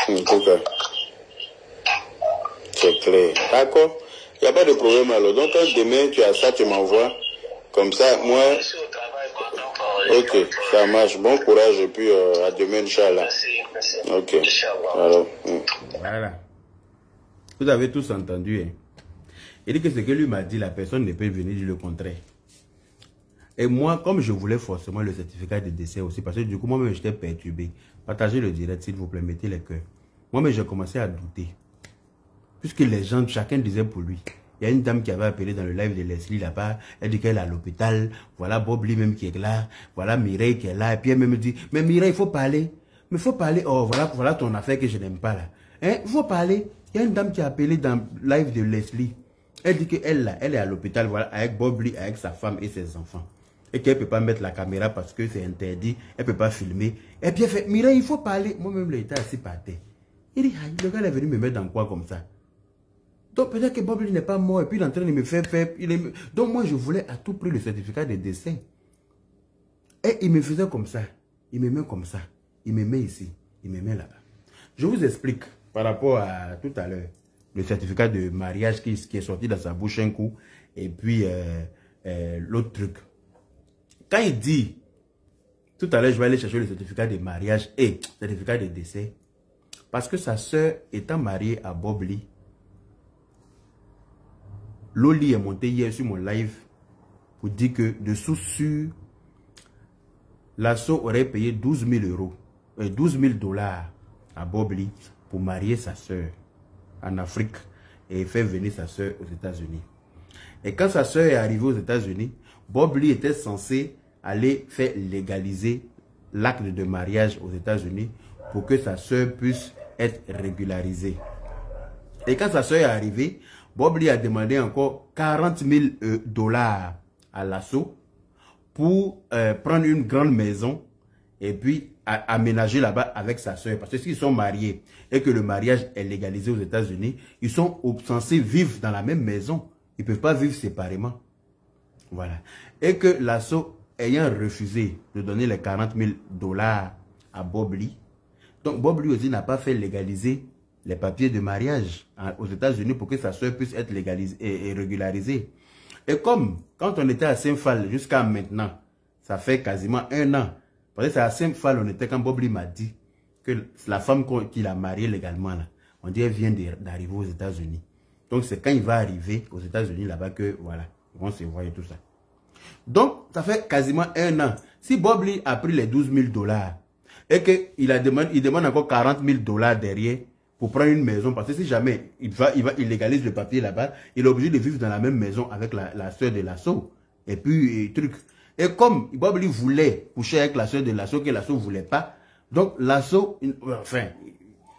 [SPEAKER 2] C'est clair. D'accord. Il n'y a pas de problème alors. Donc, quand demain tu as ça, tu m'envoies. Comme ça, moi... Ok, ça marche. Bon courage et puis à demain, Inch'Allah.
[SPEAKER 3] Merci.
[SPEAKER 2] Ok. Alors,
[SPEAKER 1] Voilà. Vous avez tous entendu. Hein? Il dit que ce que lui m'a dit, la personne ne peut venir dire le contraire. Et moi, comme je voulais forcément le certificat de décès aussi, parce que du coup, moi-même, j'étais perturbé. Partagez le direct, s'il vous plaît, mettez les cœurs. Moi-même, j'ai commencé à douter. Puisque les gens, chacun disait pour lui. Il y a une dame qui avait appelé dans le live de Leslie là-bas. Elle dit qu'elle est à l'hôpital. Voilà Bob Lee même qui est là. Voilà Mireille qui est là. Et puis elle même dit, mais Mireille, il faut parler. Mais il faut parler. Oh, voilà ton affaire que je n'aime pas là. Hein? Il faut parler. Il y a une dame qui a appelé dans le live de Leslie. Elle dit qu'elle là, elle est à l'hôpital, voilà, avec Bob Lee, avec sa femme et ses enfants. Et qu'elle ne peut pas mettre la caméra parce que c'est interdit. Elle ne peut pas filmer. Et puis elle fait, Mireille, il faut parler. Moi-même, j'étais assis par terre. Il dit, le gars est venu me mettre dans quoi comme ça? Donc peut-être que Bob Lee n'est pas mort et puis il est en train de me faire faire. Donc moi je voulais à tout prix le certificat de décès. Et il me faisait comme ça. Il me met comme ça. Il me met ici. Il me met là-bas. Je vous explique par rapport à tout à l'heure. Le certificat de mariage qui est sorti dans sa bouche un coup. Et puis l'autre truc. Quand il dit, tout à l'heure je vais aller chercher le certificat de mariage et le certificat de décès. Parce que sa soeur étant mariée à Bob Lee, Loli est monté hier sur mon live pour dire que de source l'assaut aurait payé 12 000 euros, 12 000 dollars à Bob Lee pour marier sa soeur en Afrique et faire venir sa soeur aux États-Unis. Et quand sa soeur est arrivée aux États-Unis, Bob Lee était censé aller faire légaliser l'acte de mariage aux États-Unis pour que sa soeur puisse être régularisée. Et quand sa soeur est arrivée, Bob Lee a demandé encore 40 000 dollars à l'assaut pour prendre une grande maison et puis aménager là-bas avec sa soeur. Parce que s'ils sont mariés et que le mariage est légalisé aux États-Unis, ils sont censés vivre dans la même maison. Ils ne peuvent pas vivre séparément. Voilà. Et que l'assaut ayant refusé de donner les 40 000 dollars à Bob Lee, donc Bob Lee aussi n'a pas fait légaliser les papiers de mariage aux États-Unis pour que sa soeur puisse être légalisée et régularisée. Et comme quand on était à Saint-Phal jusqu'à maintenant, ça fait quasiment 1 an. Parce que c'est à Saint-Phal on était quand Bob Lee m'a dit que la femme qu'il a mariée légalement, là, on dit elle vient d'arriver aux États-Unis. Donc c'est quand il va arriver aux États-Unis là-bas que voilà, ils vont se voir et tout ça. Donc ça fait quasiment 1 an. Si Bob Lee a pris les 12 000 dollars et qu'il demande encore 40 000 dollars derrière, pour prendre une maison, parce que si jamais il légalise le papier là-bas, il est obligé de vivre dans la même maison avec la soeur de l'assaut. Et puis, truc. Et comme Bob Lee voulait coucher avec la soeur de l'assaut, que l'assaut ne voulait pas, donc l'assaut, enfin,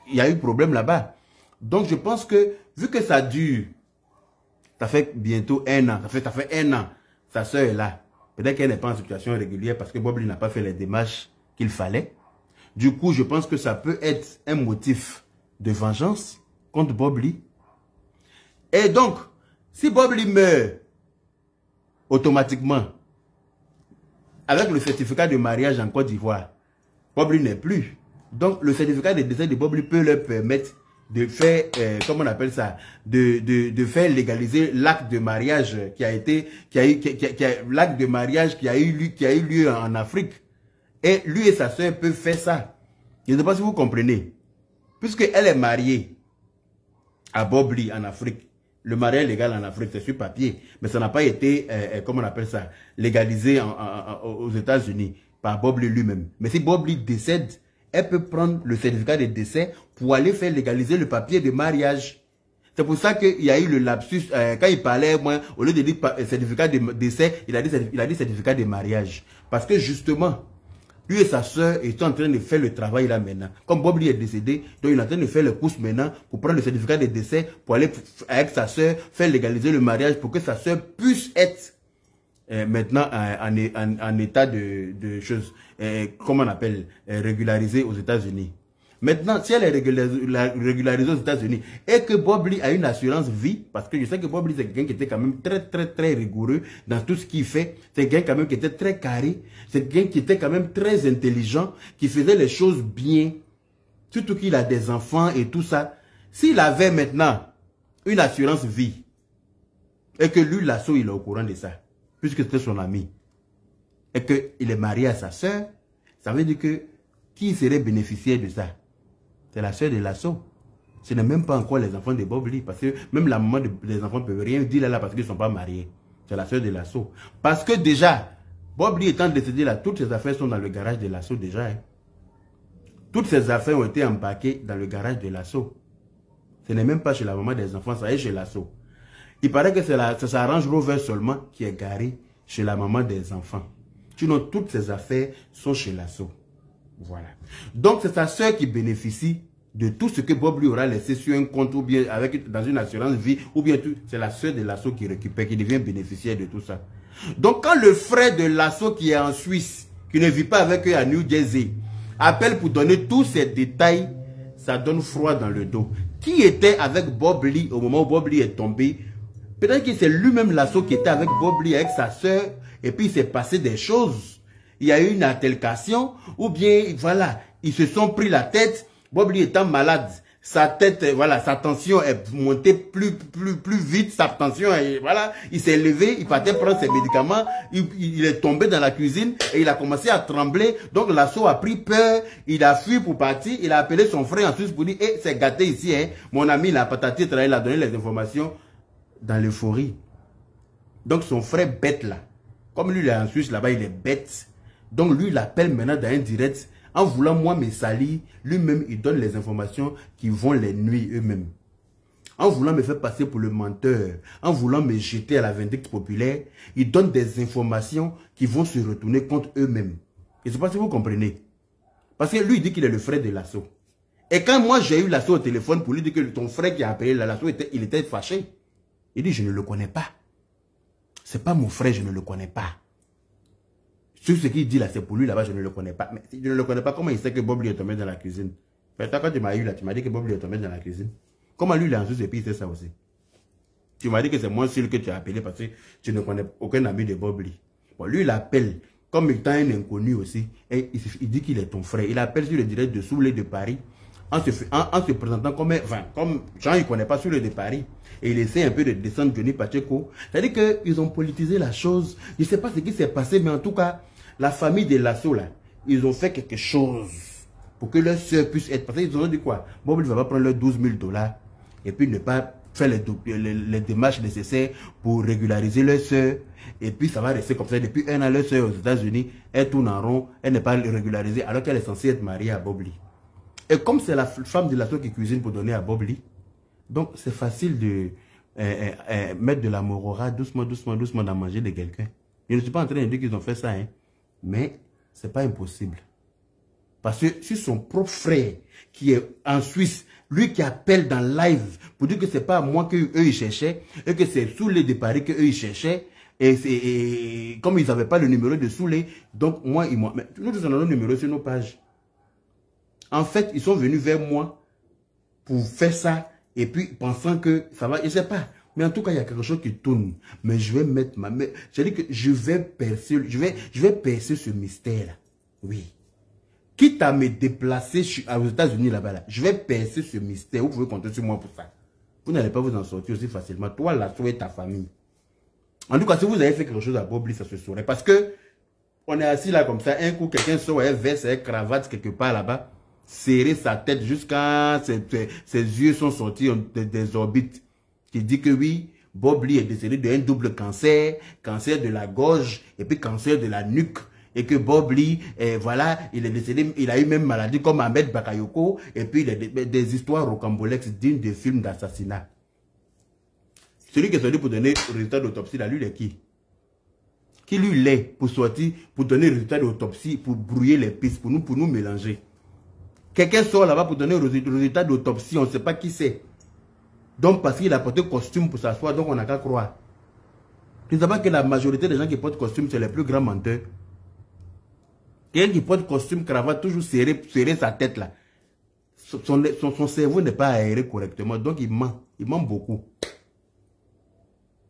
[SPEAKER 1] il y a eu problème là-bas. Donc je pense que, vu que ça dure, ça fait bientôt 1 an, ça fait 1 an, sa soeur est là. Peut-être qu'elle n'est pas en situation régulière parce que Bob Lee n'a pas fait les démarches qu'il fallait. Du coup, je pense que ça peut être un motif de vengeance contre Bob Lee. Et donc, si Bob Lee meurt automatiquement avec le certificat de mariage en Côte d'Ivoire, Bob Lee n'est plus. Donc, le certificat de décès de Bob Lee peut leur permettre de faire, comment on appelle ça, de faire légaliser l'acte de mariage l'acte de mariage qui a eu lieu en Afrique. Et lui et sa soeur peuvent faire ça. Je ne sais pas si vous comprenez. Puisqu'elle est mariée à Bob Lee en Afrique, le mariage légal en Afrique, c'est sur papier, mais ça n'a pas été, comment on appelle ça, légalisé aux États-Unis par Bob Lee lui-même. Mais si Bob Lee décède, elle peut prendre le certificat de décès pour aller faire légaliser le papier de mariage. C'est pour ça qu'il y a eu le lapsus, quand il parlait, moi, au lieu de dire certificat de décès, il a dit certificat de mariage. Parce que justement, lui et sa soeur sont en train de faire le travail là maintenant. Comme Bob Lee est décédé, donc il est en train de faire les courses maintenant pour prendre le certificat de décès, pour aller avec sa soeur faire légaliser le mariage pour que sa soeur puisse être maintenant en état de choses, comment on appelle, régularisée aux États-Unis. Maintenant, si elle est régularisée aux États-Unis et que Bob Lee a une assurance vie, parce que je sais que Bob Lee c'est quelqu'un qui était quand même très rigoureux dans tout ce qu'il fait, c'est quelqu'un quand même qui était très carré, c'est quelqu'un qui était quand même très intelligent, qui faisait les choses bien, surtout qu'il a des enfants et tout ça. S'il avait maintenant une assurance vie. Et que lui, l'assaut, il est au courant de ça. Puisque c'était son ami. Et qu'il est marié à sa soeur. Ça veut dire que qui serait bénéficiaire de ça? C'est la soeur de l'assaut. Ce n'est même pas encore les enfants de Bob Lee. Parce que même la maman des enfants ne peut rien dire là parce qu'ils ne sont pas mariés. C'est la soeur de l'assaut. Parce que déjà, Bob Lee étant décédé là, toutes ses affaires sont dans le garage de l'assaut déjà. Hein. Toutes ses affaires ont été empaquées dans le garage de l'assaut. Ce n'est même pas chez la maman des enfants, ça est chez l'assaut. Il paraît que c'est sa Range Rover seulement qui est garée chez la maman des enfants. Sinon, toutes ses affaires sont chez l'assaut. Voilà. Donc, c'est sa soeur qui bénéficie de tout ce que Bob lui aura laissé sur un compte ou bien dans une assurance vie ou bien tout. C'est la soeur de l'assaut qui récupère, qui devient bénéficiaire de tout ça. Donc, quand le frère de l'assaut qui est en Suisse, qui ne vit pas avec eux à New Jersey, appelle pour donner tous ces détails, ça donne froid dans le dos. Qui était avec Bob Lee au moment où Bob Lee est tombé? Peut-être que c'est lui-même l'assaut qui était avec Bob Lee, avec sa soeur, et puis il s'est passé des choses. Il y a eu une altercation, ou bien, voilà, ils se sont pris la tête. Bob Lee étant malade, sa tête, voilà, sa tension est montée plus vite, sa tension, voilà, il s'est levé, il partait prendre ses médicaments, il est tombé dans la cuisine et il a commencé à trembler. Donc l'assaut a pris peur, il a fui pour partir, il a appelé son frère en Suisse pour dire, hey, c'est gâté ici, hein. Mon ami, il a patati, il a donné les informations dans l'euphorie. Donc son frère bête là, comme lui il est en Suisse là-bas, il est bête. Donc lui il appelle maintenant dans un direct. En voulant moi me salir, lui-même, il donne les informations qui vont les nuire eux-mêmes. En voulant me faire passer pour le menteur, en voulant me jeter à la vindicte populaire, il donne des informations qui vont se retourner contre eux-mêmes. Je ne sais pas si vous comprenez. Parce que lui, il dit qu'il est le frère de l'assaut. Et quand moi, j'ai eu l'assaut au téléphone pour lui dire que ton frère qui a appelé l'assaut, il était fâché. Il dit, je ne le connais pas. C'est pas mon frère, je ne le connais pas. Tout ce qu'il dit là, c'est pour lui là-bas, je ne le connais pas. Mais si je ne le connais pas, comment il sait que Bob Lee est tombé dans la cuisine? Quand tu m'as eu là, tu m'as dit que Bob Lee est tombé dans la cuisine. Comment lui il est en Suisse et puis il sait ça aussi? Tu m'as dit que c'est moi seul que tu as appelé parce que tu ne connais aucun ami de Bob Lee. Bon, lui il appelle, comme étant un inconnu aussi, et il dit qu'il est ton frère. Il appelle sur le direct de Soulé de Paris, en se présentant comme Jean, il ne connaît pas Soulé de Paris. Et il essaie un peu de descendre Johnny Pacheco. C'est-à-dire qu'ils ont politisé la chose. Je ne sais pas ce qui s'est passé, mais en tout cas, la famille de l'assaut, là, ils ont fait quelque chose pour que leur soeur puisse être... Parce qu'ils ont dit quoi? Bob ne va pas prendre leurs 12 000 $ et puis ne pas faire les démarches nécessaires pour régulariser leur soeur. Et puis ça va rester comme ça. Depuis un an, leur soeur aux États-Unis, elle tourne en rond, elle n'est pas régularisée alors qu'elle est censée être mariée à Bob Lee. Et comme c'est la femme de l'assaut qui cuisine pour donner à Bob Lee, donc c'est facile de mettre de la morora doucement dans manger de quelqu'un. Je ne suis pas en train de dire qu'ils ont fait ça, hein. Mais ce n'est pas impossible. Parce que si son propre frère qui est en Suisse, lui qui appelle dans live pour dire que ce n'est pas à moi qu'eux ils cherchaient, et que c'est Soulé de Paris qu'eux ils cherchaient, et comme ils n'avaient pas le numéro de Soulé, donc moi, nous tous on a nos numéros sur nos pages. En fait, ils sont venus vers moi pour faire ça, et puis pensant que ça va, je ne sais pas. Mais en tout cas, il y a quelque chose qui tourne. Mais je vais mettre ma main. J'ai dit que je vais percer ce mystère-là. Oui. Quitte à me déplacer aux États-Unis là-bas, là, je vais percer ce mystère. Vous pouvez compter sur moi pour ça. Vous n'allez pas vous en sortir aussi facilement. Toi, là, toi et ta famille. En tout cas, si vous avez fait quelque chose à Bob Lee, ça se saurait. Parce que on est assis là comme ça. Un coup, quelqu'un sort un veste, une cravate quelque part là-bas. Serrer sa tête jusqu'à ses yeux sont sortis des orbites. Qui dit que oui, Bob Lee est décédé d'un double cancer, cancer de la gorge et puis cancer de la nuque. Et que Bob Lee, voilà, il est décédé, il a eu même maladie comme Ahmed Bakayoko. Et puis il y a des histoires rocambolesques dignes de films d'assassinat. Celui qui est sorti pour donner le résultat d'autopsie, là, lui, il est qui? Qui lui l'est pour sortir, pour donner le résultat d'autopsie, pour brouiller les pistes, pour nous mélanger. Quelqu'un sort là-bas pour donner le résultat d'autopsie, on ne sait pas qui c'est. Donc, parce qu'il a porté costume pour s'asseoir, donc on n'a qu'à croire. Tu ne sais pas que la majorité des gens qui portent costume, c'est les plus grands menteurs. Quelqu'un qui porte costume, cravate, toujours serrer sa tête là. Son cerveau n'est pas aéré correctement, donc il ment beaucoup.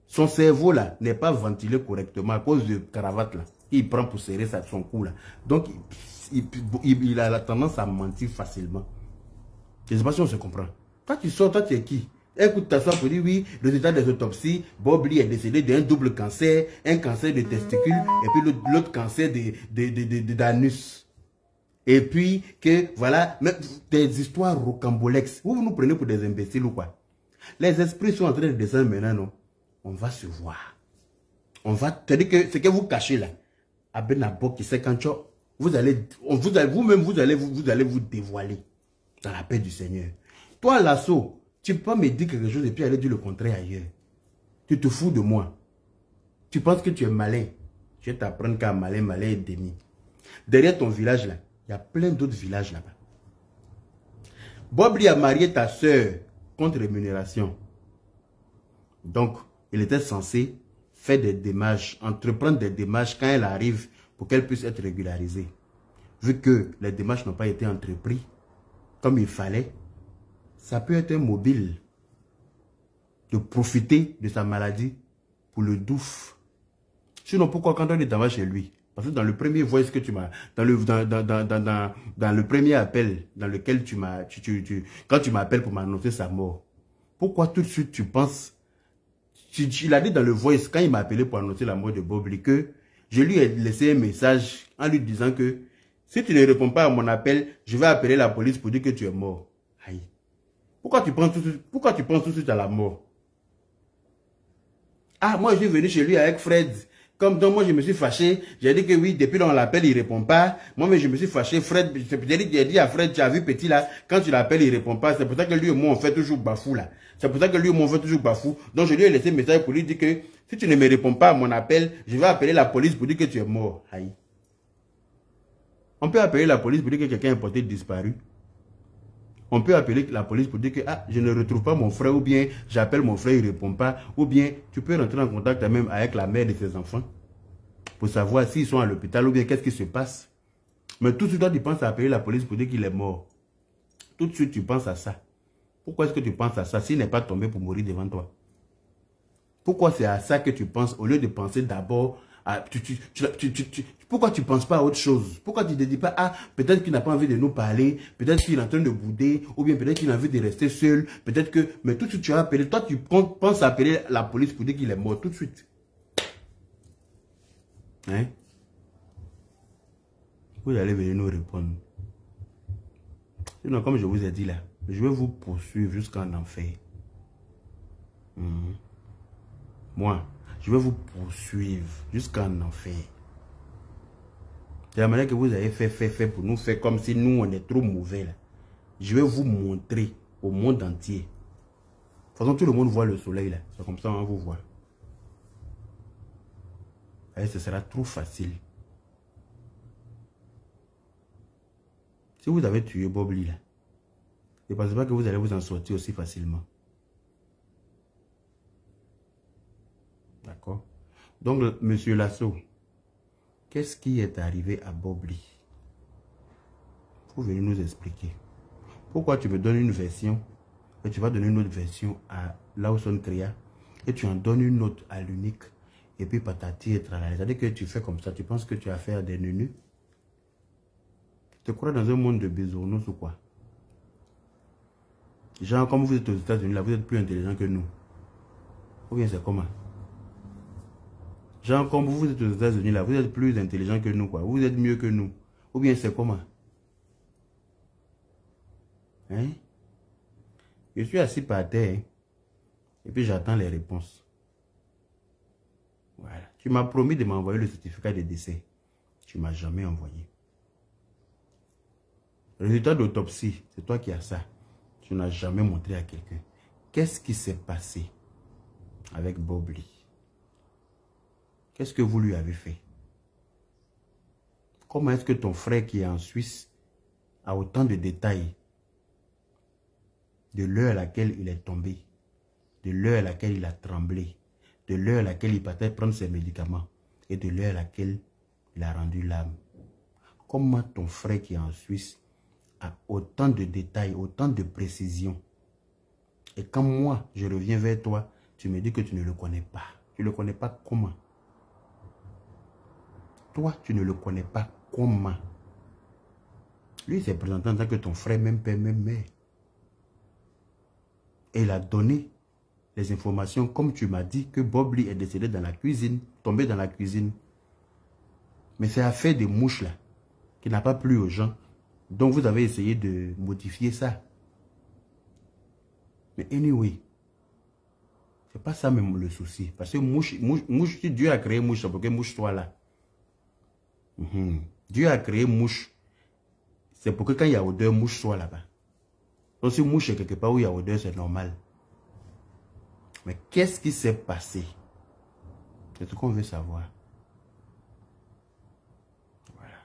[SPEAKER 1] Son cerveau là n'est pas ventilé correctement à cause de cravate là. Il prend pour serrer son cou là. Donc, il a la tendance à mentir facilement. Je ne sais pas si on se comprend. Toi, tu sors, toi, tu es qui? Écoute ta soeur pour dire oui, résultat des autopsies, Bob Lee est décédé d'un double cancer, un cancer de testicule et puis l'autre cancer d'anus. Et puis que voilà, mais des histoires rocambolesques. Vous nous prenez pour des imbéciles ou quoi? Les esprits sont en train de descendre maintenant, non? On va se voir. On va te dire que ce que vous cachez là, à Benabo qui sait quand vous allez vous dévoiler dans la paix du Seigneur. Toi, Lasso, tu peux pas me dire quelque chose et puis aller dire le contraire ailleurs. Tu te fous de moi. Tu penses que tu es malin. Je vais t'apprendre qu'à malin et demi. Derrière ton village là, il y a plein d'autres villages là-bas. Bob Lee a marié ta soeur contre rémunération. Donc, il était censé faire des démarches, entreprendre des démarches quand elle arrive pour qu'elle puisse être régularisée. Vu que les démarches n'ont pas été entreprises comme il fallait, ça peut être un mobile de profiter de sa maladie pour le douf. Sinon, pourquoi quand on est dans chez lui? Parce que dans le premier voice que tu m'as, dans le premier appel dans lequel tu m'as, quand tu m'appelles pour m'annoncer sa mort, pourquoi tout de suite tu penses, il a dit dans le voice, quand il m'a appelé pour annoncer la mort de Bob Lee, que je lui ai laissé un message en lui disant que si tu ne réponds pas à mon appel, je vais appeler la police pour dire que tu es mort. Aïe. Pourquoi tu penses tout de suite à la mort? Ah, moi je suis venu chez lui avec Fred. Comme donc moi je me suis fâché, j'ai dit que oui, depuis on l'appelle, il ne répond pas. Moi mais je me suis fâché, Fred, j'ai dit à Fred, tu as vu petit là, quand tu l'appelles, il ne répond pas. C'est pour ça que lui et moi on fait toujours bafou là. C'est pour ça que lui et moi on fait toujours bafou. Donc je lui ai laissé un message pour lui dire que si tu ne me réponds pas à mon appel, je vais appeler la police pour dire que tu es mort. Aïe. On peut appeler la police pour dire que quelqu'un est porté disparu. On peut appeler la police pour dire que ah, je ne retrouve pas mon frère, ou bien j'appelle mon frère, il ne répond pas, ou bien tu peux rentrer en contact même avec la mère de ses enfants pour savoir s'ils sont à l'hôpital ou bien qu'est-ce qui se passe. Mais tout de suite, toi, tu penses à appeler la police pour dire qu'il est mort. Tout de suite, tu penses à ça. Pourquoi est-ce que tu penses à ça s'il n'est pas tombé pour mourir devant toi? Pourquoi c'est à ça que tu penses au lieu de penser d'abord à... Pourquoi tu ne penses pas à autre chose? Pourquoi tu ne te dis pas, ah, peut-être qu'il n'a pas envie de nous parler, peut-être qu'il est en train de bouder, ou bien peut-être qu'il a envie de rester seul, peut-être que... Mais tout de suite, tu as appelé, toi, tu penses à appeler la police pour dire qu'il est mort tout de suite. Hein? Vous allez venir nous répondre. Sinon, comme je vous ai dit là, je vais vous poursuivre jusqu'en enfer. Moi, je vais vous poursuivre jusqu'en enfer. C'est la manière que vous avez fait pour nous faire comme si nous, on est trop mauvais là. Je vais vous montrer au monde entier. De toute façon, tout le monde voit le soleil là. C'est comme ça, on vous voit. Et ce sera trop facile. Si vous avez tué Bob Lee là, ne pensez pas que vous allez vous en sortir aussi facilement. D'accord? Donc, monsieur Lasso, qu'est-ce qui est arrivé à Bob Lee? Vous venez nous expliquer. Pourquoi tu me donnes une version et tu vas donner une autre version à Lawson Crea et tu en donnes une autre à l'unique et puis patati et tralala. C'est-à-dire que tu fais comme ça, tu penses que tu as affaire à des nunus? Tu te crois dans un monde de bisounours ou quoi? Genre, comme vous êtes aux États-Unis, là, vous êtes plus intelligent que nous. Ou bien c'est comment? Genre, comme vous êtes aux États-Unis, là, vous êtes plus intelligent que nous, quoi. Vous êtes mieux que nous. Ou bien c'est comment? Hein? Je suis assis par terre, hein? Et puis j'attends les réponses. Voilà. Tu m'as promis de m'envoyer le certificat de décès. Tu ne m'as jamais envoyé. Le résultat d'autopsie, c'est toi qui as ça. Tu n'as jamais montré à quelqu'un. Qu'est-ce qui s'est passé avec Bob Lee? Qu'est-ce que vous lui avez fait? Comment est-ce que ton frère qui est en Suisse a autant de détails de l'heure à laquelle il est tombé, de l'heure à laquelle il a tremblé, de l'heure à laquelle il partait prendre ses médicaments et de l'heure à laquelle il a rendu l'âme? Comment ton frère qui est en Suisse a autant de détails, autant de précisions? Et quand moi, je reviens vers toi, tu me dis que tu ne le connais pas. Tu ne le connais pas comment? Toi, tu ne le connais pas comment? Lui, s'est présenté en tant que ton frère, même père, même mère. Et il a donné les informations, comme tu m'as dit, que Bob Lee est décédé dans la cuisine, tombé dans la cuisine. Mais c'est l'affaire des mouches là, qui n'a pas plu aux gens. Donc vous avez essayé de modifier ça. Mais anyway, c'est pas ça même le souci. Parce que mouche, si Dieu a créé mouche, c'est pour que mouche soit là. Dieu a créé mouche, c'est pour que quand il y a odeur, mouche soit là-bas. Donc si mouche est quelque part où il y a odeur, c'est normal. Mais qu'est-ce qui s'est passé? C'est ce qu'on veut savoir. Voilà.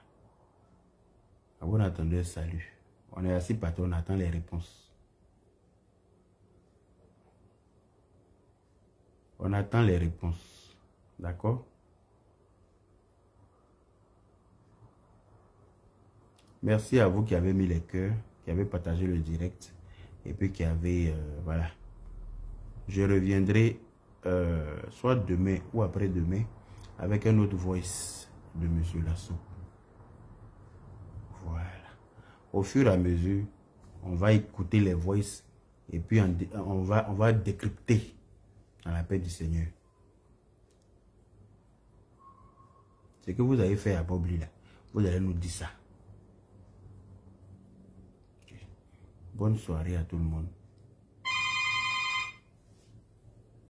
[SPEAKER 1] À bon attendeur, salut. On est assis partout, on attend les réponses. On attend les réponses. D'accord? Merci à vous qui avez mis les cœurs, qui avez partagé le direct et puis qui avez... voilà. Je reviendrai soit demain ou après-demain avec un autre voice de M. Lasso. Voilà. Au fur et à mesure, on va écouter les voices et puis on va décrypter dans la paix du Seigneur. Ce que vous avez fait à Bob Lee là, vous allez nous dire ça. Okay. Bonne soirée à tout le monde.